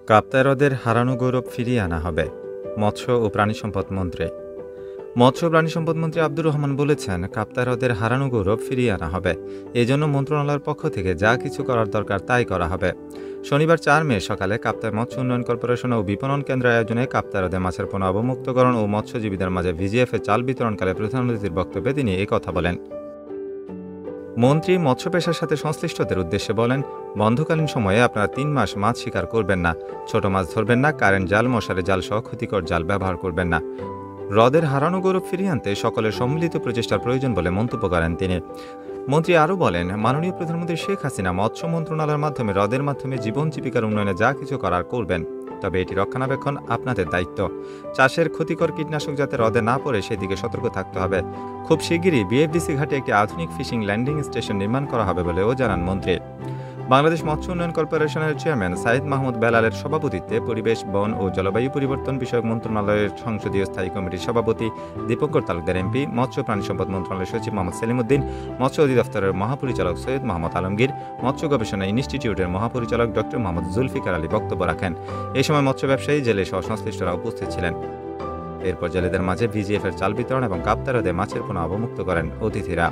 কাপ্তাই হ্রদের হারানো গৌরব ফিরিয়ে আনা হবে, মৎস্য ও প্রাণী সম্পদ মন্ত্রী। মৎস্য ও প্রাণী সম্পদ মন্ত্রী আব্দুর রহমান বলেছেন, কাপ্তাই হ্রদের হারানো গৌরব ফিরিয়ে আনা হবে। এজন্য মন্ত্রণালয়ের পক্ষ থেকে যা কিছু করার দরকার তাই করা হবে। শনিবার 4 মে সকালে কাপ্তাই মৎস্য উন্নয়ন কর্পোরেশন ও বিপণন কেন্দ্র আয়োজনে কাপ্তাই হ্রদে মাছের পোনা অবমুক্তকরণ ও মৎস্যজীবীদের মাঝে ভিজিএফের চাল বিতরণকালে প্রধান অতিথির বক্তব্যে তিনি কথা বলেন। মন্ত্রী মৎস্য পেশার সাথে সংশ্লিষ্টদের উদ্দেশ্যে বলেন, বন্ধকালীন সময়ে আপনারা 3 মাস মাছ শিকার করবেন না, ছোট মাছ ধরবেন না, কারেন্ট জাল, মশারি জাল সহ ক্ষতিকর জাল ব্যবহার করবেন না। হ্রদের হারানো গৌরব ফিরিয়ে আনতে সকলের সম্মিলিত প্রচেষ্টার প্রয়োজন বলে মন্তব্য করেন তিনি। মন্ত্রী আরও বলেন, মাননীয় প্রধানমন্ত্রী শেখ হাসিনা মৎস্য মন্ত্রণালয়ের মাধ্যমে হ্রদের মাধ্যমে জীবন জীবিকার উন্নয়নে যা কিছু করার করবেন, তবে এটি রক্ষণাবেক্ষণ আপনাদের দায়িত্ব। চাষের ক্ষতিকর কীটনাশক যাতে হ্রদে না পড়ে সেদিকে সতর্ক থাকতে হবে। খুব শিগগিরই বিএফডিসি ঘাটে একটি আধুনিক ফিশিং ল্যান্ডিং স্টেশন নির্মাণ করা হবে বলেও জানান মন্ত্রী। বাংলাদেশ মৎস্য উন্নয়ন কর্পোরেশনের চেয়ারম্যান সাইদ মাহমুদ বেলালের সভাপতিত্বে পরিবেশ, বন ও জলবায়ু পরিবর্তন বিষয়ক মন্ত্রণালয়ের সংসদীয় স্থায়ী কমিটির সভাপতি দীপঙ্কর তালুকদার এমপি, মৎস্য প্রাণী সম্পদ মন্ত্রণালয়ের সচিব মোহাম্মদ সেলিমউদ্দিন, মৎস্য অধিদপ্তরের মহাপরিচালক সৈয়দ মোহাম্মদ আলমগীর, মৎস্য গবেষণা ইনস্টিটিউটের মহাপরিচালক ডক্টর মোহাম্মদ জুলফিকার আলী বক্তব্য রাখেন। এই সময় মৎস্য ব্যবসায়ী, জেলে সহ সংশ্লিষ্টরা উপস্থিত ছিলেন। এরপর জেলেদের মাঝে ভিজিএফের চাল বিতরণ এবং কাপ্তাই হ্রদে মাছের পোনা অবমুক্ত করেন অতিথিরা।